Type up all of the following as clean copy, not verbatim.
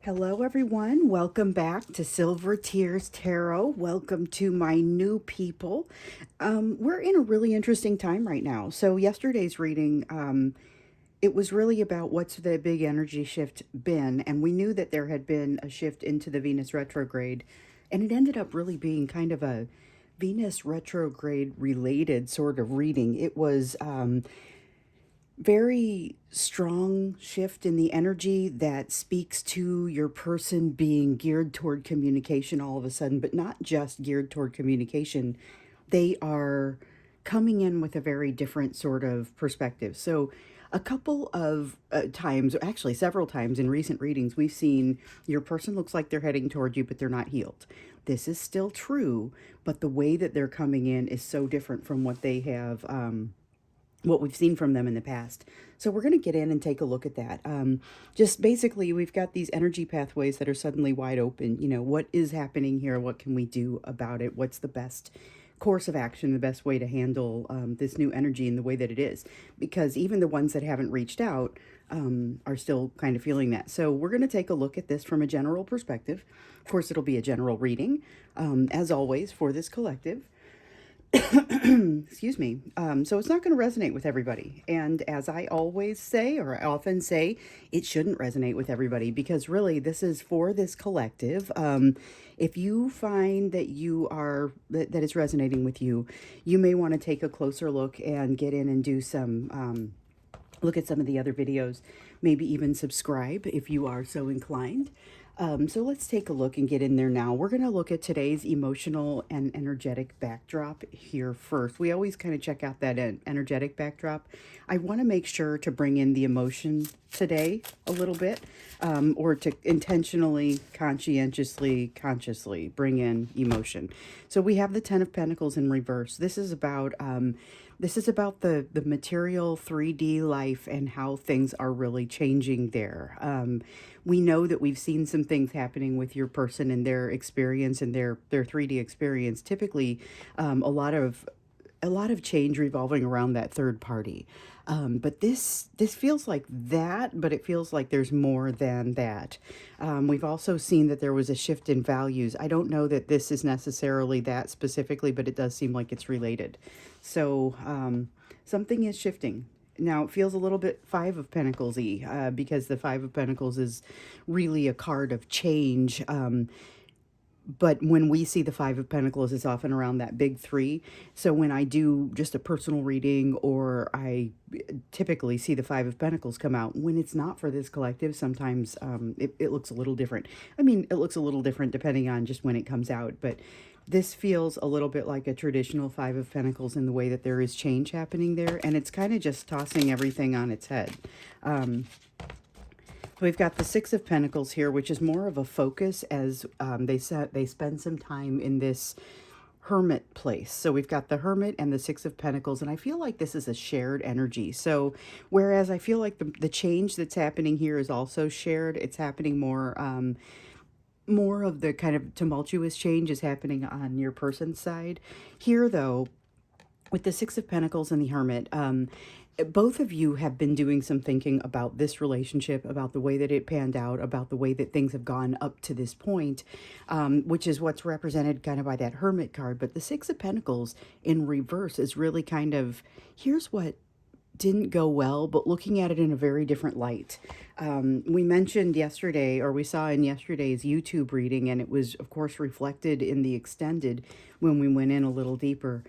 Hello, everyone. Welcome back to Silver Tears Tarot. Welcome to my new people. We're in a really interesting time right now. So, yesterday's reading, it was really about what's the big energy shift been. And we knew that there had been a shift into the Venus retrograde. And it ended up really being kind of a Venus retrograde related sort of reading. It was very strong shift in the energy that speaks to your person being geared toward communication all of a sudden, but not just geared toward communication. They are coming in with a very different sort of perspective. So, a couple of times, actually several times in recent readings, we've seen your person looks like they're heading toward you, but they're not healed. This is still true, but the way that they're coming in is so different from what they have. What we've seen from them in the past. So we're going to get in and take a look at that. Just basically, we've got these energy pathways that are suddenly wide open. You know, what is happening here? What can we do about it? What's the best course of action, the best way to handle this new energy in the way that it is? Because even the ones that haven't reached out are still kind of feeling that. So we're going to take a look at this from a general perspective. Of course, it'll be a general reading, as always, for this collective. Excuse me. So it's not going to resonate with everybody. And as I always say, or I often say, it shouldn't resonate with everybody because really this is for this collective. If you find that that it's resonating with you, you may want to take a closer look and get in and do some, look at some of the other videos, maybe even subscribe if you are so inclined. So let's take a look and get in there now. We're going to look at today's emotional and energetic backdrop here first. We always kind of check out that energetic backdrop. I want to make sure to bring in the emotion today a little bit, or to intentionally, consciously bring in emotion. So we have the Ten of Pentacles in reverse. This is about the material 3D life and how things are really changing there. We know that we've seen some things happening with your person and their experience and their 3D experience. Typically, a lot of change revolving around that third party. But this feels like that, but it feels like there's more than that. We've also seen that there was a shift in values. I don't know that this is necessarily that specifically, but it does seem like it's related. So something is shifting. Now, it feels a little bit Five of Pentacles-y, because the Five of Pentacles is really a card of change. But when we see the Five of Pentacles, it's often around that big three. So when I do just a personal reading, or I typically see the Five of Pentacles come out, when it's not for this collective, sometimes it looks a little different. I mean, it looks a little different depending on just when it comes out. But this feels a little bit like a traditional Five of Pentacles in the way that there is change happening there. And it's kind of just tossing everything on its head. We've got the Six of Pentacles here, which is more of a focus as they spend some time in this hermit place. So we've got the Hermit and the Six of Pentacles, and I feel like this is a shared energy. So whereas I feel like the change that's happening here is also shared, it's happening more of the kind of tumultuous change is happening on your person's side. Here, though, with the Six of Pentacles and the Hermit, both of you have been doing some thinking about this relationship, about the way that it panned out, about the way that things have gone up to this point, which is what's represented kind of by that Hermit card. But the Six of Pentacles in reverse is really kind of, here's what didn't go well, but looking at it in a very different light. We mentioned yesterday, or we saw in yesterday's YouTube reading, and it was, of course, reflected in the extended when we went in a little deeper.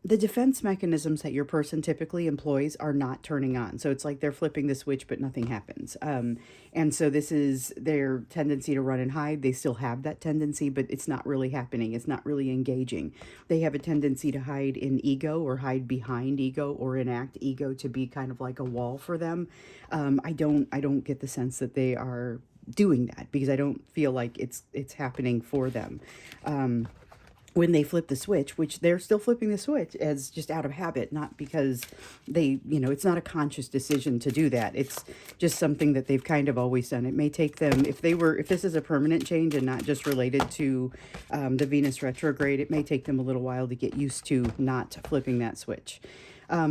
The defense mechanisms that your person typically employs are not turning on. So it's like they're flipping the switch, but nothing happens. And so this is their tendency to run and hide. They still have that tendency, but it's not really happening. It's not really engaging. They have a tendency to hide in ego, or hide behind ego, or enact ego to be kind of like a wall for them. I don't get the sense that they are doing that, because I don't feel like it's happening for them. When they flip the switch, which they're still flipping the switch as just out of habit, not because they, it's not a conscious decision to do that. It's just something that they've kind of always done. It may take them, if this is a permanent change and not just related to the Venus retrograde, it may take them a little while to get used to not flipping that switch.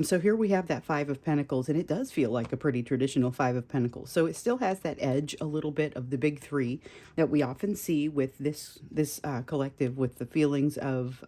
So here we have that Five of Pentacles, and it does feel like a pretty traditional Five of Pentacles. So it still has that edge a little bit of the big three that we often see with this collective, with the feelings of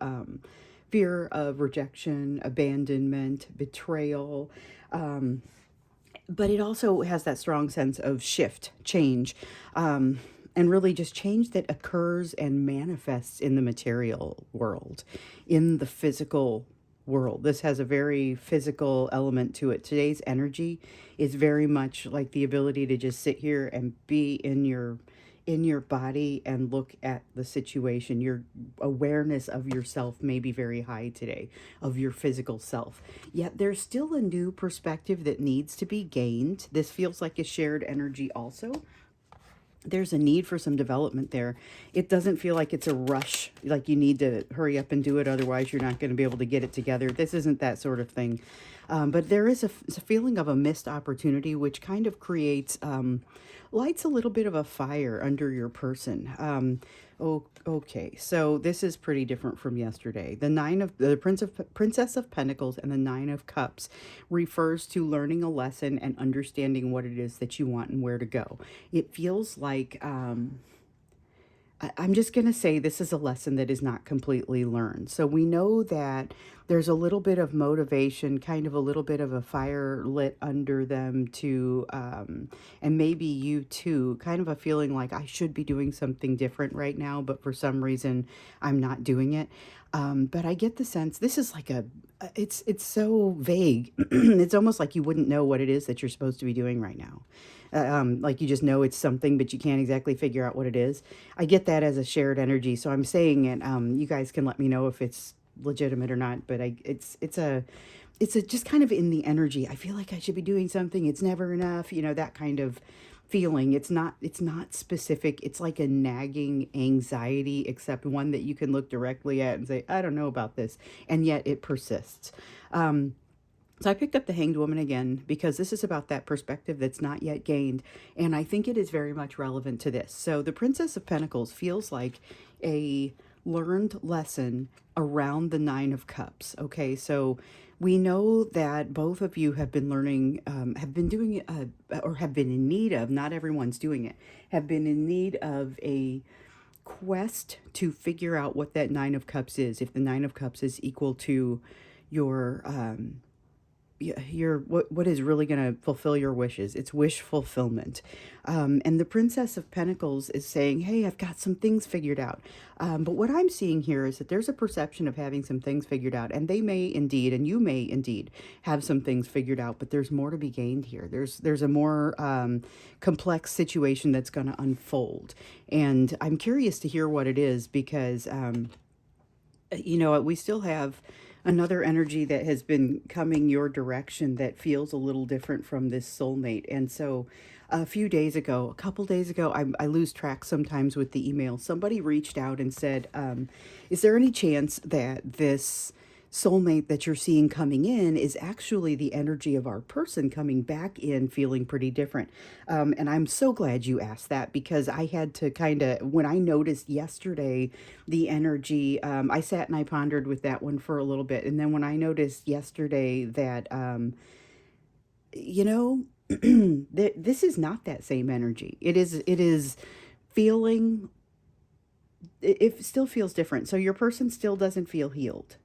fear of rejection, abandonment, betrayal. But it also has that strong sense of shift, change, and really just change that occurs and manifests in the material world, in the physical world. This has a very physical element to it. Today's energy is very much like the ability to just sit here and be in your body and look at the situation. Your awareness of yourself may be very high today, of your physical self. Yet there's still a new perspective that needs to be gained. This feels like a shared energy also. There's a need for some development there. It doesn't feel like it's a rush, like you need to hurry up and do it, otherwise you're not going to be able to get it together. This isn't that sort of thing. But there is a feeling of a missed opportunity, which kind of creates, lights a little bit of a fire under your person. Okay, so this is pretty different from yesterday. The Princess of Pentacles and the Nine of Cups refers to learning a lesson and understanding what it is that you want and where to go. It feels like, I'm just going to say this is a lesson that is not completely learned. So we know that there's a little bit of motivation, kind of a little bit of a fire lit under them to, and maybe you too, kind of a feeling like I should be doing something different right now, but for some reason I'm not doing it. But I get the sense this is like it's so vague. It's almost like you wouldn't know what it is that you're supposed to be doing right now. Like you just know it's something, but you can't exactly figure out what it is. I get that as a shared energy, so I'm saying it. You guys can let me know if it's legitimate or not, but it's a just kind of in the energy. I feel like I should be doing something. It's never enough, that kind of feeling. It's not specific. It's like a nagging anxiety, except one that you can look directly at and say, I don't know about this, and yet it persists. So I picked up the Hanged Woman again because this is about that perspective that's not yet gained, and I think it is very much relevant to this. So the Princess of Pentacles feels like a learned lesson around the Nine of Cups. Okay, so we know that both of you have been learning, have been doing, or have been in need of, not everyone's doing it, have been in need of a quest to figure out what that Nine of Cups is. If the Nine of Cups is equal to your what is really going to fulfill your wishes. It's wish fulfillment. And the Princess of Pentacles is saying, hey, I've got some things figured out. But what I'm seeing here is that there's a perception of having some things figured out, and they may indeed, and you may indeed have some things figured out, but there's more to be gained here. There's a more complex situation that's going to unfold. And I'm curious to hear what it is because, we still have another energy that has been coming your direction that feels a little different from this soulmate. And so a couple days ago, I lose track sometimes with the email. Somebody reached out and said, is there any chance that this soulmate that you're seeing coming in is actually the energy of our person coming back in feeling pretty different? And I'm so glad you asked that, because I had to when I noticed yesterday the energy, I sat and I pondered with that one for a little bit. And then when I noticed yesterday that, this is not that same energy. It is feeling, it still feels different. So your person still doesn't feel healed.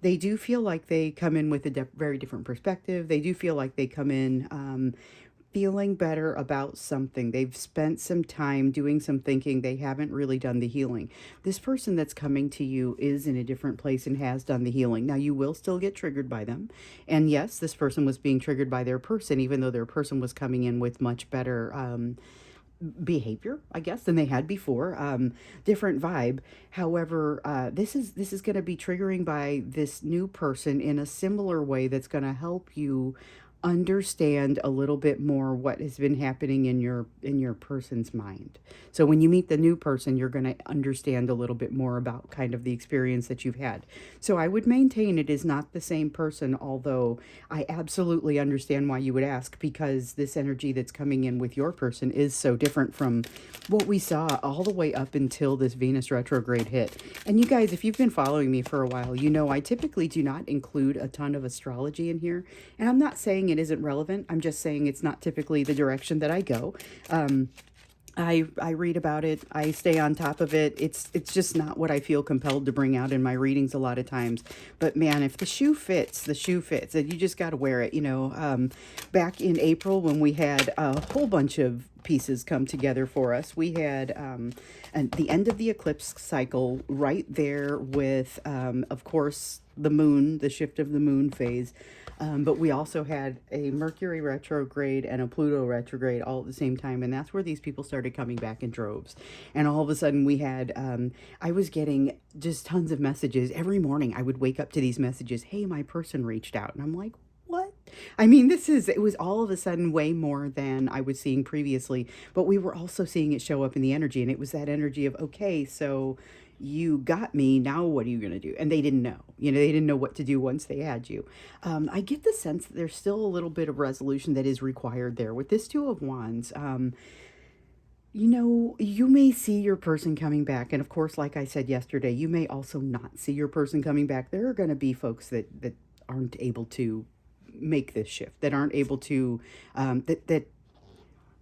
They do feel like they come in with a very different perspective. They do feel like they come in feeling better about something. They've spent some time doing some thinking. They haven't really done the healing. This person that's coming to you is in a different place and has done the healing. Now, you will still get triggered by them. And yes, this person was being triggered by their person, even though their person was coming in with much better behavior, I guess, than they had before. Different vibe. However, this is going to be triggering by this new person in a similar way that's going to help you understand a little bit more what has been happening in your person's mind. So when you meet the new person, you're going to understand a little bit more about kind of the experience that you've had. So I would maintain it is not the same person, although I absolutely understand why you would ask, because this energy that's coming in with your person is so different from what we saw all the way up until this Venus retrograde hit. And you guys, if you've been following me for a while, you know I typically do not include a ton of astrology in here. And I'm not saying it isn't relevant. I'm just saying it's not typically the direction that I go. I read about it. I stay on top of it. It's just not what I feel compelled to bring out in my readings a lot of times. But man, if the shoe fits, the shoe fits, and you just got to wear it. Back in April when we had a whole bunch of pieces come together for us, we had and the end of the eclipse cycle right there with, of course, the moon, the shift of the moon phase. But we also had a Mercury retrograde and a Pluto retrograde all at the same time. And that's where these people started coming back in droves. And all of a sudden we had, I was getting just tons of messages. Every morning I would wake up to these messages. Hey, my person reached out. And I'm like, what? I mean, it was all of a sudden way more than I was seeing previously. But we were also seeing it show up in the energy. And it was that energy of, okay, so you got me, now what are you going to do? And they didn't know. They didn't know what to do once they had you. I get the sense that there's still a little bit of resolution that is required there. With this Two of Wands, you may see your person coming back. And of course, like I said yesterday, you may also not see your person coming back. There are going to be folks that aren't able to make this shift, that aren't able to, that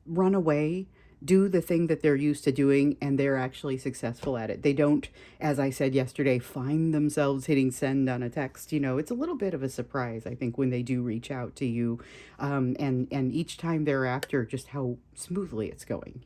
run away, do the thing that they're used to doing, and they're actually successful at it. They don't, as I said yesterday, find themselves hitting send on a text. It's a little bit of a surprise, I think, when they do reach out to you, and each time thereafter, just how smoothly it's going.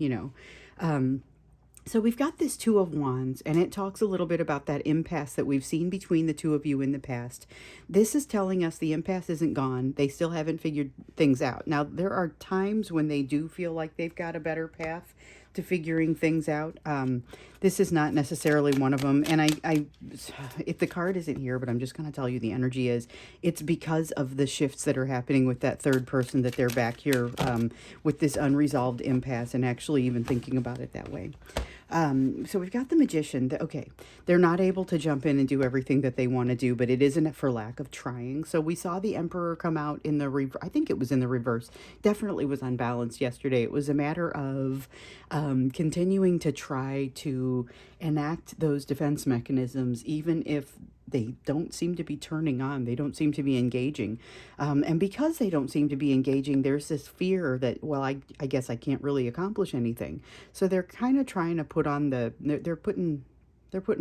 So we've got this Two of Wands, and it talks a little bit about that impasse that we've seen between the two of you in the past. This is telling us the impasse isn't gone. They still haven't figured things out. Now, there are times when they do feel like they've got a better path to figuring things out. This is not necessarily one of them. And if the card isn't here, but I'm just going to tell you the energy is, it's because of the shifts that are happening with that third person that they're back here with this unresolved impasse, and actually even thinking about it that way. So we've got the Magician. Okay, they're not able to jump in and do everything that they want to do, but it isn't for lack of trying. So we saw the Emperor come out in the I think it was in the reverse. Definitely was unbalanced yesterday. It was a matter of continuing to try to enact those defense mechanisms, even if they don't seem to be turning on. They don't seem to be engaging. And because they don't seem to be engaging, there's this fear that, well, I guess I can't really accomplish anything. So they're kind of trying to put on they're putting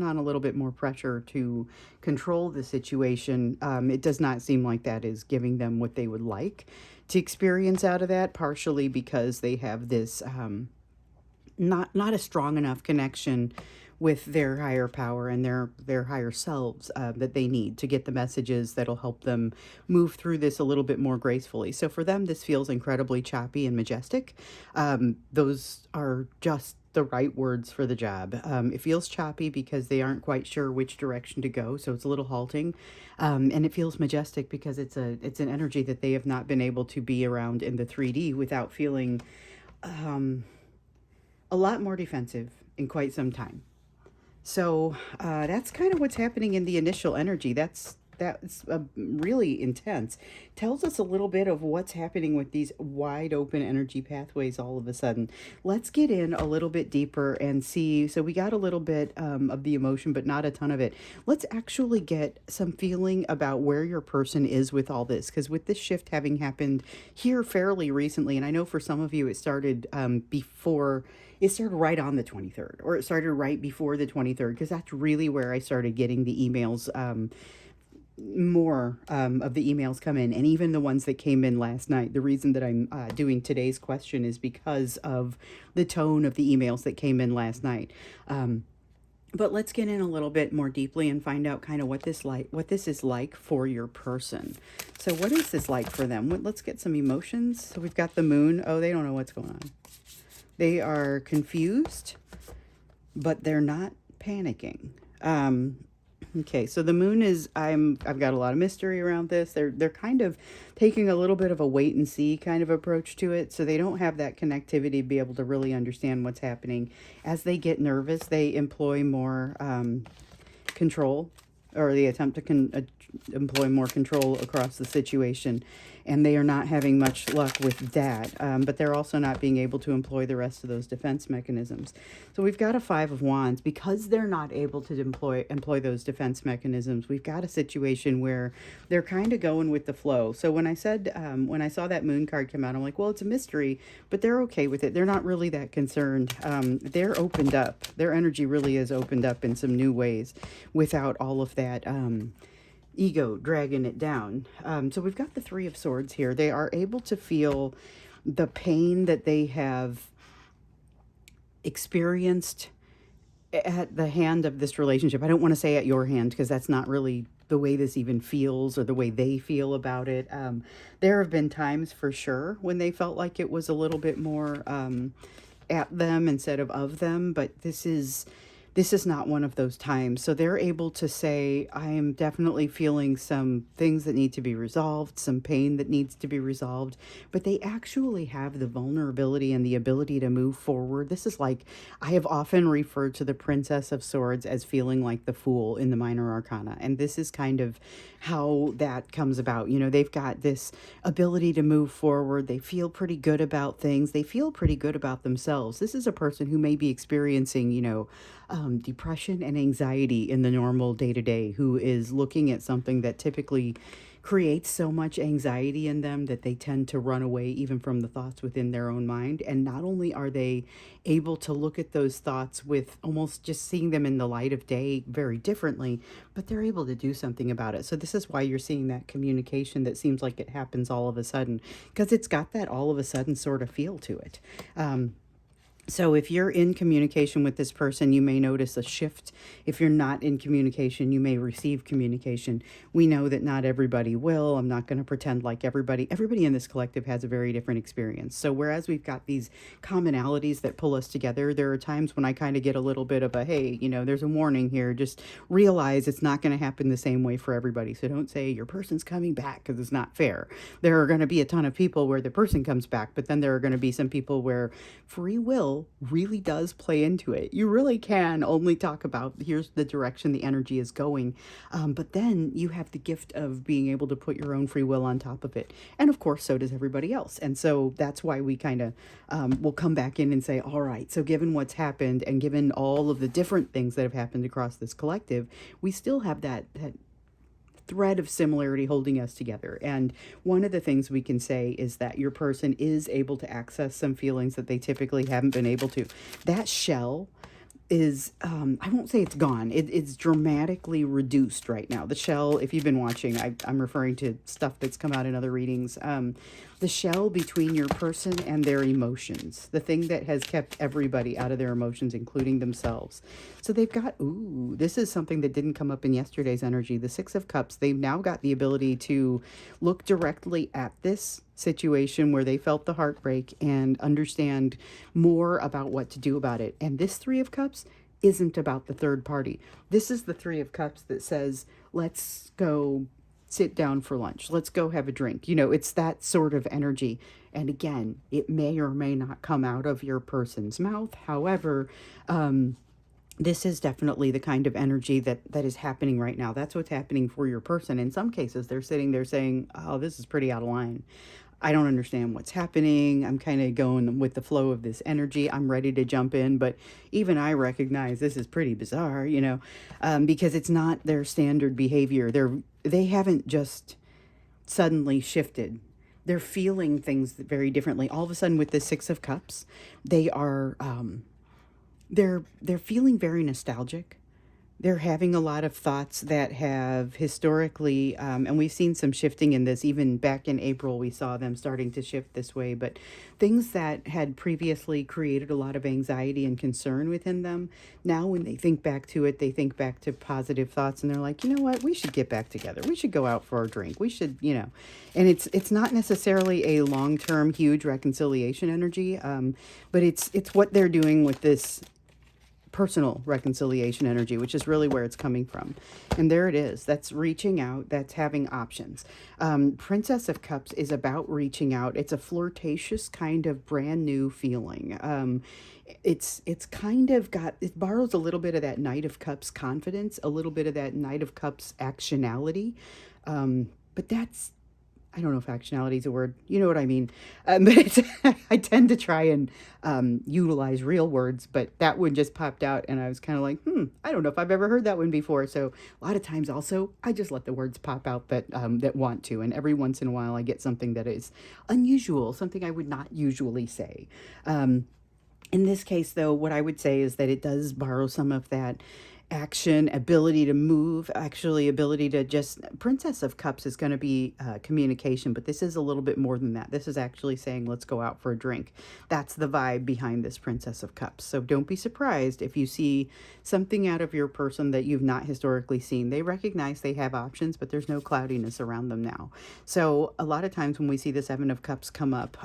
on a little bit more pressure to control the situation. It does not seem like that is giving them what they would like to experience out of that, partially because they have this not a strong enough connection with their higher power and their higher selves that they need to get the messages that'll help them move through this a little bit more gracefully. So for them, this feels incredibly choppy and majestic. Those are just the right words for the job. It feels choppy because they aren't quite sure which direction to go, so it's a little halting. And it feels majestic because it's an energy that they have not been able to be around in the 3D without feeling a lot more defensive in quite some time. So that's kind of what's happening in the initial energy. That's really intense. Tells us a little bit of what's happening with these wide open energy pathways all of a sudden. Let's get in a little bit deeper and see. So we got a little bit of the emotion, but not a ton of it. Let's actually get some feeling about where your person is with all this. Because with this shift having happened here fairly recently, and I know for some of you it started before... It started right on the 23rd, or it started right before the 23rd, because that's really where I started getting the emails, more of the emails come in, and even the ones that came in last night. The reason that I'm doing today's question is because of the tone of the emails that came in last night. But let's get in a little bit more deeply and find out kind of what this is like for your person. So what is this like for them? Let's get some emotions. So we've got the Moon. Oh, they don't know what's going on. They are confused, but they're not panicking. Okay, so the moon is I've got a lot of mystery around this. They're kind of taking a little bit of a wait and see kind of approach to it, so they don't have that connectivity to be able to really understand what's happening. As they get nervous, they employ more control, or they attempt to employ more control across the situation, and they are not having much luck with that. But they're also not being able to employ the rest of those defense mechanisms. So we've got a Five of Wands because they're not able to employ those defense mechanisms. We've got a situation where they're kind of going with the flow. So when I saw that moon card come out, I'm like, well, it's a mystery, but they're okay with it. They're not really that concerned. They're opened up. Their energy really is opened up in some new ways without all of that ego dragging it down. So we've got the Three of Swords here. They are able to feel the pain that they have experienced at the hand of this relationship. I don't want to say at your hand because that's not really the way this even feels or the way they feel about it. There have been times for sure when they felt like it was a little bit more at them instead of them, but this is not one of those times. So they're able to say, I am definitely feeling some things that need to be resolved, some pain that needs to be resolved, but they actually have the vulnerability and the ability to move forward. This is like, I have often referred to the Princess of Swords as feeling like the Fool in the Minor Arcana. And this is kind of how that comes about. You know, they've got this ability to move forward. They feel pretty good about things. They feel pretty good about themselves. This is a person who may be experiencing, depression and anxiety in the normal day to day, who is looking at something that typically creates so much anxiety in them that they tend to run away even from the thoughts within their own mind. And not only are they able to look at those thoughts with almost just seeing them in the light of day very differently, but they're able to do something about it. So this is why you're seeing that communication that seems like it happens all of a sudden, because it's got that all of a sudden sort of feel to it. So if you're in communication with this person, you may notice a shift. If you're not in communication, you may receive communication. We know that not everybody will. I'm not going to pretend like everybody in this collective has a very different experience. So whereas we've got these commonalities that pull us together, there are times when I kind of get a little bit of a, hey, there's a warning here. Just realize it's not going to happen the same way for everybody. So don't say your person's coming back, because it's not fair. There are going to be a ton of people where the person comes back, but then there are going to be some people where free will really does play into it. You really can only talk about, here's the direction the energy is going, but then you have the gift of being able to put your own free will on top of it. And of course, so does everybody else. And so that's why we kind of will come back in and say, all right, so given what's happened and given all of the different things that have happened across this collective, we still have that thread of similarity holding us together. And one of the things we can say is that your person is able to access some feelings that they typically haven't been able to. That shell is, I won't say it's gone. It's dramatically reduced right now. The shell, if you've been watching, I'm referring to stuff that's come out in other readings. The shell between your person and their emotions, the thing that has kept everybody out of their emotions, including themselves. So they've got, this is something that didn't come up in yesterday's energy. The Six of Cups, they've now got the ability to look directly at this situation where they felt the heartbreak and understand more about what to do about it. And this Three of Cups isn't about the third party. This is the Three of Cups that says, let's go sit down for lunch. Let's go have a drink. It's that sort of energy. And again, it may or may not come out of your person's mouth. However, this is definitely the kind of energy that is happening right now. That's what's happening for your person. In some cases, they're sitting there saying, oh, this is pretty out of line. I don't understand what's happening. I'm kind of going with the flow of this energy. I'm ready to jump in, but even I recognize this is pretty bizarre, because it's not their standard behavior. They haven't just suddenly shifted. They're feeling things very differently. All of a sudden, with the Six of Cups, they are they're feeling very nostalgic. They're having a lot of thoughts that have historically, and we've seen some shifting in this. Even back in April, we saw them starting to shift this way. But things that had previously created a lot of anxiety and concern within them, now when they think back to it, they think back to positive thoughts, and they're like, you know what, we should get back together. We should go out for a drink. We should, and it's not necessarily a long-term huge reconciliation energy, but it's what they're doing with this personal reconciliation energy, which is really where it's coming from. And there it is. That's reaching out. That's having options. Princess of Cups is about reaching out. It's a flirtatious kind of brand new feeling. It's kind of got, it borrows a little bit of that Knight of Cups confidence, a little bit of that Knight of Cups actionality. But that's, I don't know if actionality is a word. You know what I mean? But it's, I tend to try and utilize real words, but that one just popped out, and I was kind of like, I don't know if I've ever heard that one before. So a lot of times, also, I just let the words pop out that that want to, and every once in a while, I get something that is unusual, something I would not usually say. In this case, though, what I would say is that it does borrow some of that action, ability to move, actually ability to just, Princess of Cups is going to be communication, but this is a little bit more than that. This is actually saying, let's go out for a drink. That's the vibe behind this Princess of Cups. So don't be surprised if you see something out of your person that you've not historically seen. They recognize they have options, but there's no cloudiness around them now. So a lot of times when we see the Seven of Cups come up,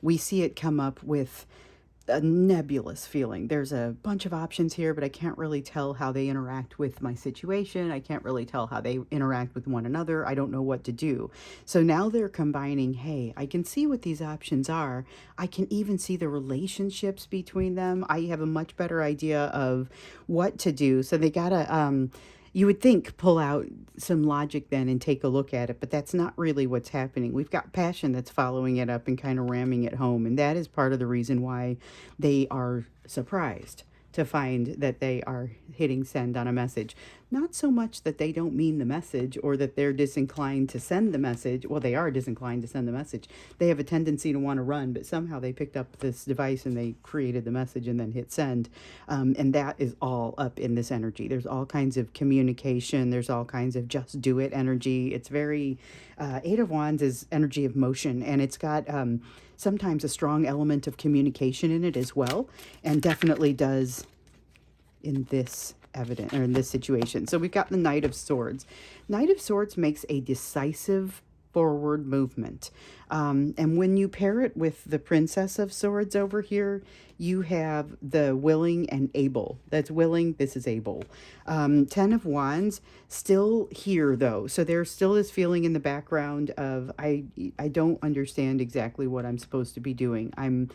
we see it come up with a nebulous feeling. There's a bunch of options here, but I can't really tell how they interact with my situation. I can't really tell how they interact with one another. I don't know what to do. So now they're combining, hey, I can see what these options are. I can even see the relationships between them. I have a much better idea of what to do. So they gotta, you would think, pull out some logic then and take a look at it, but that's not really what's happening. We've got passion that's following it up and kind of ramming it home, and that is part of the reason why they are surprised to find that they are hitting send on a message. Not so much that they don't mean the message or that they're disinclined to send the message. Well, they are disinclined to send the message. They have a tendency to want to run, but somehow they picked up this device and they created the message and then hit send. And that is all up in this energy. There's all kinds of communication. There's all kinds of just do it energy. It's very, Eight of Wands is energy of motion, and it's got sometimes a strong element of communication in it as well, and definitely does in this evident or in this situation. So we've got the Knight of Swords. Knight of Swords makes a decisive forward movement. And when you pair it with the Princess of Swords over here, you have the willing and able. That's willing, this is able. Ten of Wands, still here though. So there's still this feeling in the background of, I don't understand exactly what I'm supposed to be doing. I'm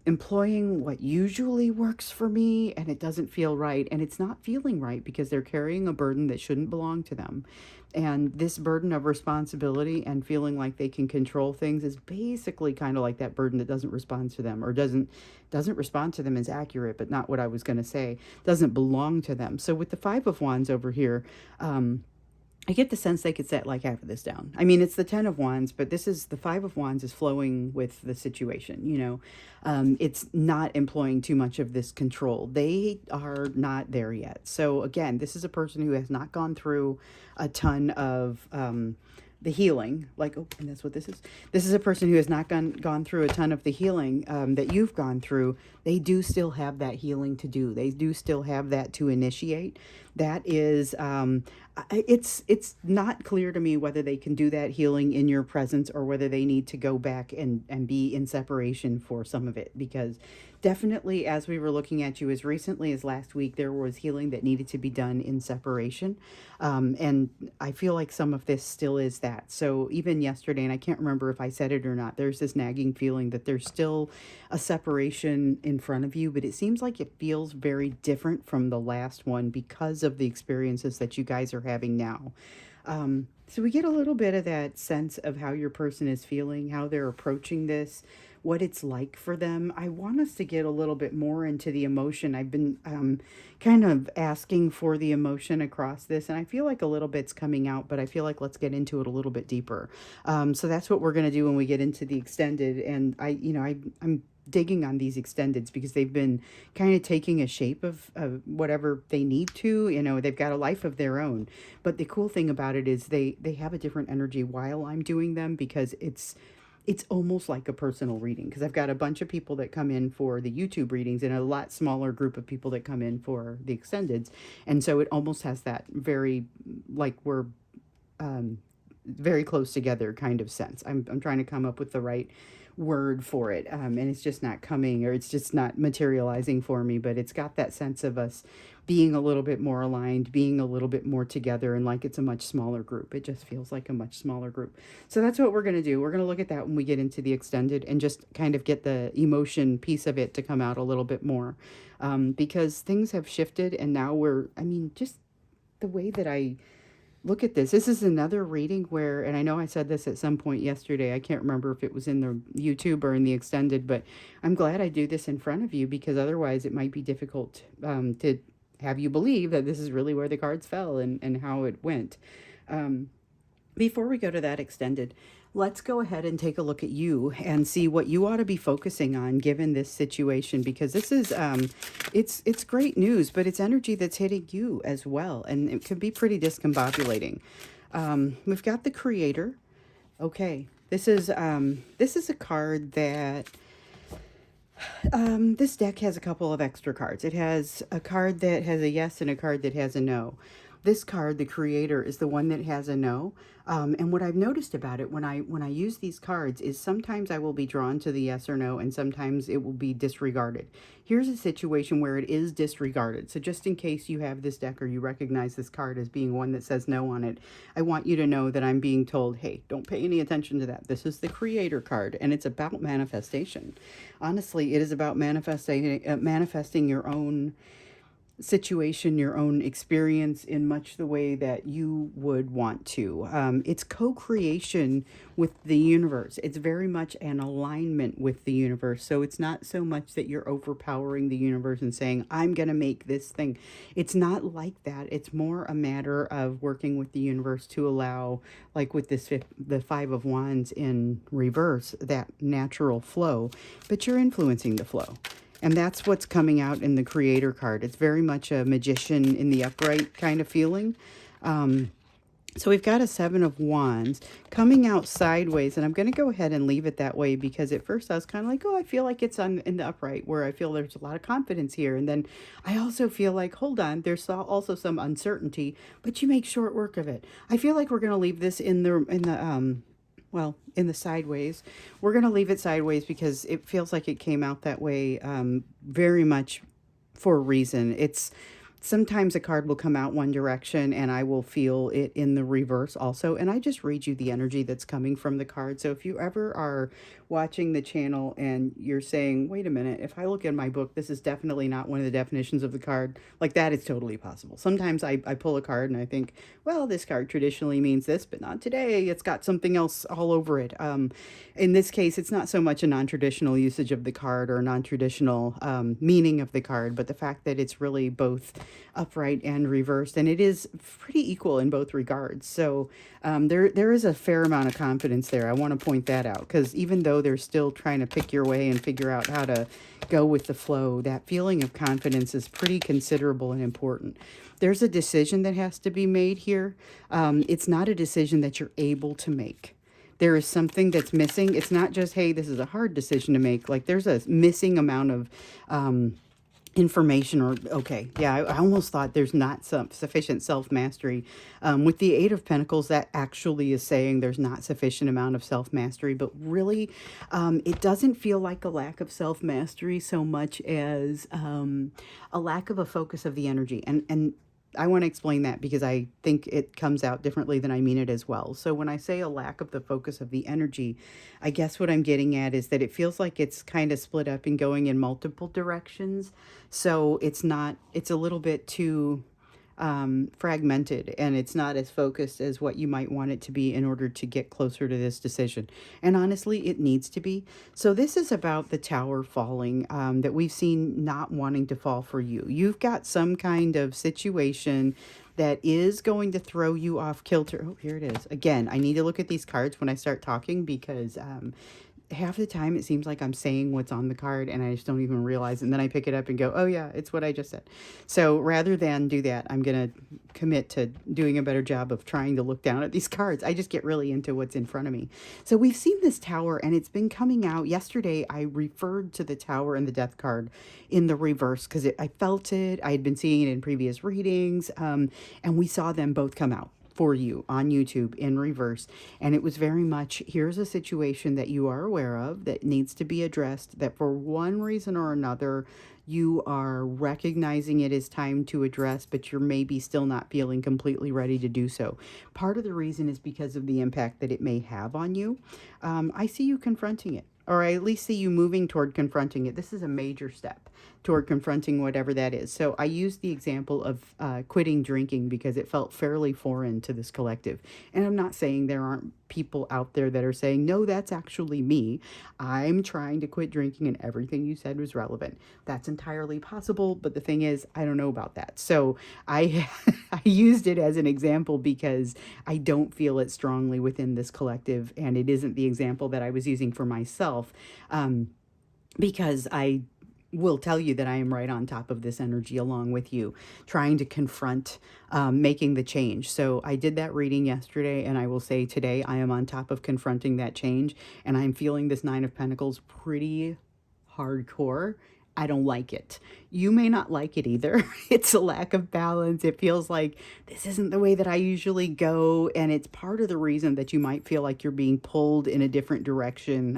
employing what usually works for me and it doesn't feel right, and it's not feeling right because they're carrying a burden that shouldn't belong to them. And this burden of responsibility and feeling like they can control things is basically kind of like that burden that doesn't respond to them, or doesn't respond to them is accurate, but not what I was going to say, doesn't belong to them. So with the Five of Wands over here, I get the sense they could set like half of this down. I mean, it's the Ten of Wands, but this is, the Five of Wands is flowing with the situation, you know. It's not employing too much of this control. They are not there yet. So again, this is a person who has not gone through a ton of the healing, like, oh, and that's what this is. This is a person who has not gone through a ton of the healing that you've gone through. They do still have that healing to do. They do still have that to initiate. That is, it's not clear to me whether they can do that healing in your presence or whether they need to go back and be in separation for some of it, because definitely, as we were looking at you as recently as last week, there was healing that needed to be done in separation. And I feel like some of this still is that. So even yesterday, and I can't remember if I said it or not, there's this nagging feeling that there's still a separation in front of you, but it seems like it feels very different from the last one because of the experiences that you guys are having now. So we get a little bit of that sense of how your person is feeling, how they're approaching this, what it's like for them. I want us to get a little bit more into the emotion. I've been kind of asking for the emotion across this, and I feel like a little bit's coming out, but I feel like let's get into it a little bit deeper. So that's what we're going to do when we get into the extended. And I'm digging on these extendeds because they've been kind of taking a shape of whatever they need to, you know, they've got a life of their own. But the cool thing about it is they have a different energy while I'm doing them, because it's almost like a personal reading, because I've got a bunch of people that come in for the YouTube readings and a lot smaller group of people that come in for the extendeds. And so it almost has that very, like, we're very close together kind of sense. I'm trying to come up with the right word for it. And it's just not coming, or it's just not materializing for me, but it's got that sense of us being a little bit more aligned, being a little bit more together, and like it's a much smaller group. It just feels like a much smaller group. So that's what we're going to do. We're going to look at that when we get into the extended and just kind of get the emotion piece of it to come out a little bit more. Because things have shifted, and now just the way that I look at this. This is another reading where, and I know I said this at some point yesterday, I can't remember if it was in the YouTube or in the extended, but I'm glad I do this in front of you, because otherwise it might be difficult to have you believe that this is really where the cards fell and how it went. Before we go to that extended, let's go ahead and take a look at you and see what you ought to be focusing on given this situation, because this is it's great news, but it's energy that's hitting you as well, and it can be pretty discombobulating. We've got the Creator. Okay, this is a card that this deck has a couple of extra cards. It has a card that has a yes and a card that has a no. This card, the Creator, is the one that has a no. And what I've noticed about it when I use these cards is sometimes I will be drawn to the yes or no, and sometimes it will be disregarded. Here's a situation where it is disregarded. So just in case you have this deck or you recognize this card as being one that says no on it, I want you to know that I'm being told, hey, don't pay any attention to that. This is the Creator card, and it's about manifestation. Honestly, it is about manifesting your own situation, your own experience in much the way that you would want to. It's co-creation with the universe. It's very much an alignment with the universe. So it's not so much that you're overpowering the universe and saying, I'm going to make this thing. It's not like that. It's more a matter of working with the universe to allow, like with the Five of Wands in reverse, that natural flow, but you're influencing the flow. And that's what's coming out in the Creator card. It's very much a magician in the upright kind of feeling. So we've got a Seven of Wands coming out sideways, and I'm going to go ahead and leave it that way, because at first I was kind of like, oh, I feel like it's in the upright, where I feel there's a lot of confidence here. And then I also feel like, hold on, there's also some uncertainty, but you make short work of it. I feel like we're going to leave this in the sideways. We're going to leave it sideways because it feels like it came out that way very much for a reason. It's sometimes a card will come out one direction and I will feel it in the reverse also. And I just read you the energy that's coming from the card. So if you ever are watching the channel and you're saying, wait a minute, if I look in my book, this is definitely not one of the definitions of the card, like that is totally possible. Sometimes I pull a card and I think, well, this card traditionally means this, but not today. It's got something else all over it. In this case, it's not so much a non-traditional usage of the card or a non-traditional meaning of the card, but the fact that it's really both upright and reversed, and it is pretty equal in both regards. So there is a fair amount of confidence there. I want to point that out, because even though they're still trying to pick your way and figure out how to go with the flow, that feeling of confidence is pretty considerable and important. There's a decision that has to be made here. It's not a decision that you're able to make. There is something that's missing. It's not just, hey, this is a hard decision to make. Like there's a missing amount of information, or okay, yeah, I almost thought there's not some sufficient self-mastery. With the Eight of Pentacles, that actually is saying there's not sufficient amount of self-mastery, but really it doesn't feel like a lack of self-mastery so much as a lack of a focus of the energy. And I want to explain that because I think it comes out differently than I mean it as well. So when I say a lack of the focus of the energy, I guess what I'm getting at is that it feels like it's kind of split up and going in multiple directions. So it's a little bit too fragmented, and it's not as focused as what you might want it to be in order to get closer to this decision. And honestly, it needs to be. So this is about the tower falling that we've seen not wanting to fall for you. You've got some kind of situation that is going to throw you off kilter. Oh, here it is. Again, I need to look at these cards when I start talking, because half the time it seems like I'm saying what's on the card and I just don't even realize. And then I pick it up and go, oh yeah, it's what I just said. So rather than do that, I'm going to commit to doing a better job of trying to look down at these cards. I just get really into what's in front of me. So we've seen this tower, and it's been coming out. Yesterday, I referred to the tower and the death card in the reverse because I felt it. I had been seeing it in previous readings, and we saw them both come out. for you on YouTube in reverse. And it was very much, here's a situation that you are aware of that needs to be addressed, that for one reason or another, you are recognizing it is time to address, but you're maybe still not feeling completely ready to do so. Part of the reason is because of the impact that it may have on you. I see you confronting it, or I at least see you moving toward confronting it. This is a major step toward confronting whatever that is. So I used the example of quitting drinking because it felt fairly foreign to this collective. And I'm not saying there aren't people out there that are saying, no, that's actually me. I'm trying to quit drinking and everything you said was relevant. That's entirely possible. But the thing is, I don't know about that. So I, I used it as an example because I don't feel it strongly within this collective. And it isn't the example that I was using for myself, because I will tell you that I am right on top of this energy along with you, trying to confront making the change. So I did that reading yesterday, and I will say today I am on top of confronting that change, and I'm feeling this Nine of Pentacles pretty hardcore. I don't like it. You may not like it either. It's a lack of balance. It feels like this isn't the way that I usually go. And it's part of the reason that you might feel like you're being pulled in a different direction.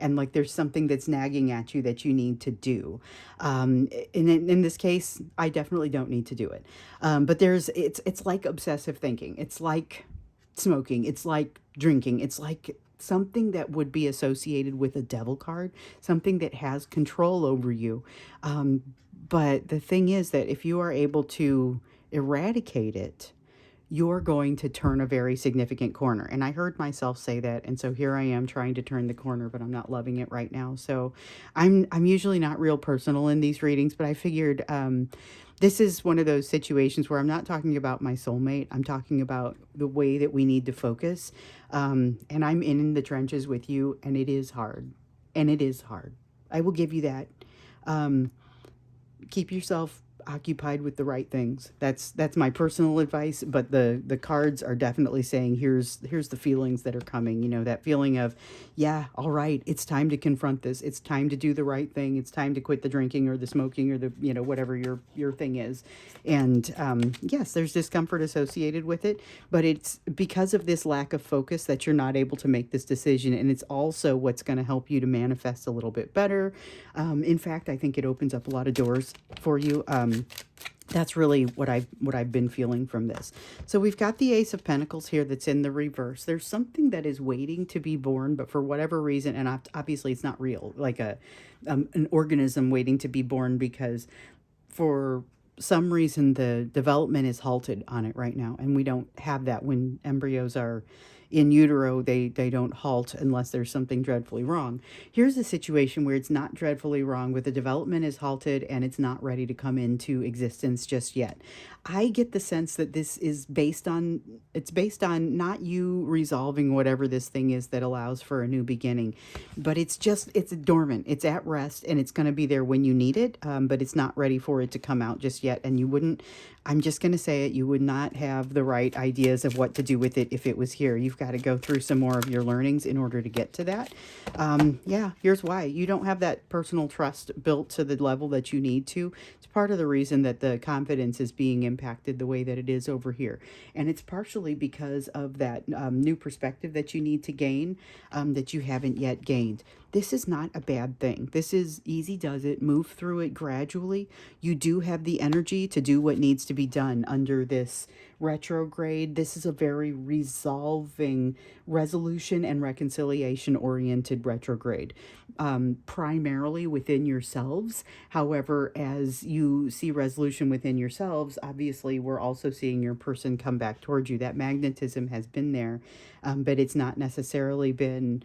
And like there's something that's nagging at you that you need to do. In this case, I definitely don't need to do it. But it's like obsessive thinking. It's like smoking. It's like drinking. It's like something that would be associated with a devil card, something that has control over you. But the thing is that if you are able to eradicate it, you're going to turn a very significant corner. And I heard myself say that, and so here I am trying to turn the corner, but I'm not loving it right now. So I'm usually not real personal in these readings, but I figured this is one of those situations where I'm not talking about my soulmate. I'm talking about the way that we need to focus. And I'm in the trenches with you, and it is hard. And it is hard. I will give you that. Keep yourself occupied with the right things. That's my personal advice, but the cards are definitely saying here's the feelings that are coming, that feeling of, yeah, all right, it's time to confront this. It's time to do the right thing. It's time to quit the drinking or the smoking or the, whatever your thing is. And yes, there's discomfort associated with it, but it's because of this lack of focus that you're not able to make this decision. And it's also what's going to help you to manifest a little bit better. In fact, I think it opens up a lot of doors for you. That's really what I've been feeling from this. So we've got the Ace of Pentacles here that's in the reverse. There's something that is waiting to be born, but for whatever reason, and obviously it's not real, like an organism waiting to be born, because for some reason the development is halted on it right now, and we don't have that when embryos are in utero. They don't halt unless there's something dreadfully wrong. Here's a situation where it's not dreadfully wrong, where the development is halted and it's not ready to come into existence just yet. I get the sense that this is based on not you resolving whatever this thing is that allows for a new beginning, but it's dormant, it's at rest, and it's going to be there when you need it, but it's not ready for it to come out just yet. And I'm just going to say it, you would not have the right ideas of what to do with it if it was here. You've got to go through some more of your learnings in order to get to that. Yeah, here's why. You don't have that personal trust built to the level that you need to. It's part of the reason that the confidence is being impacted the way that it is over here. And it's partially because of that new perspective that you need to gain, that you haven't yet gained. This is not a bad thing. This is easy does it. Move through it gradually. You do have the energy to do what needs to be done under this retrograde. This is a very resolving, resolution and reconciliation oriented retrograde, primarily within yourselves. However, as you see resolution within yourselves, obviously we're also seeing your person come back towards you. That magnetism has been there, but they've not necessarily been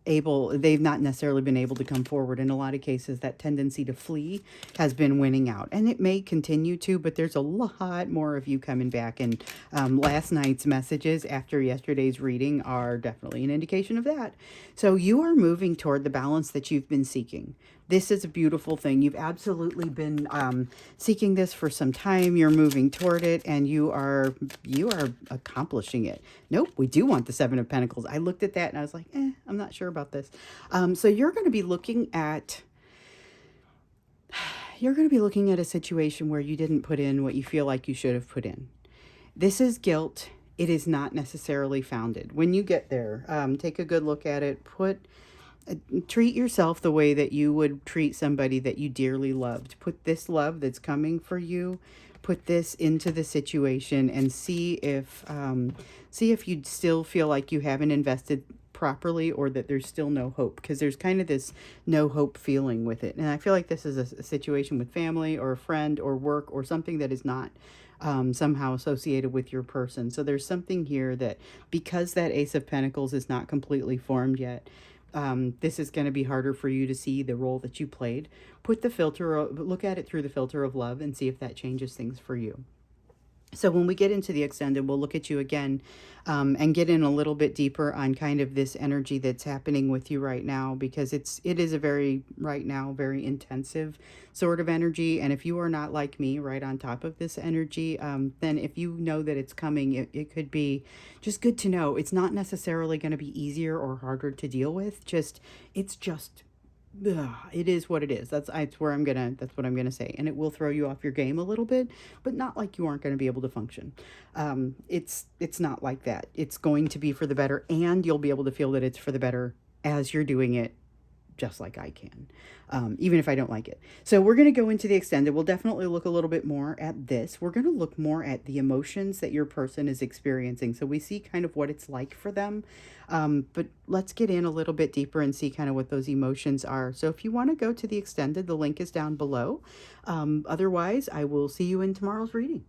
able to come forward. In a lot of cases, that tendency to flee has been winning out, and it may continue to, but there's a lot more of you coming back. And last night's messages after yesterday's reading are definitely an indication of that. So you are moving toward the balance that you've been seeking. This is a beautiful thing. You've absolutely been seeking this for some time. You're moving toward it, and you are accomplishing it. Nope, we do want the Seven of Pentacles. I looked at that and I was like, I'm not sure about this. So you're going to be looking at You're going to be looking at a situation where you didn't put in what you feel like you should have put in. This is guilt. It is not necessarily founded. When you get there, take a good look at it. Treat yourself the way that you would treat somebody that you dearly loved. Put this love that's coming for you, put this into the situation, and see if you still feel like you haven't invested properly, or that there's still no hope, because there's kind of this no hope feeling with it. And I feel like this is a situation with family or a friend or work or something that is not somehow associated with your person. So there's something here that, because that Ace of Pentacles is not completely formed yet, this is going to be harder for you to see the role that you played. Look at it through the filter of love and see if that changes things for you. So when we get into the extended, we'll look at you again and get in a little bit deeper on kind of this energy that's happening with you right now, because it is a right now, very intensive sort of energy. And if you are not like me, right on top of this energy, then if you know that it's coming, it could be just good to know. It's not necessarily going to be easier or harder to deal with. It's just it is what it is. That's what I'm gonna say, and it will throw you off your game a little bit, but not like you aren't going to be able to function. It's not like that. It's going to be for the better, and you'll be able to feel that it's for the better as you're doing it, just like I can, even if I don't like it. So we're going to go into the extended. We'll definitely look a little bit more at this. We're going to look more at the emotions that your person is experiencing. So we see kind of what it's like for them. But let's get in a little bit deeper and see kind of what those emotions are. So if you want to go to the extended, the link is down below. Otherwise, I will see you in tomorrow's reading.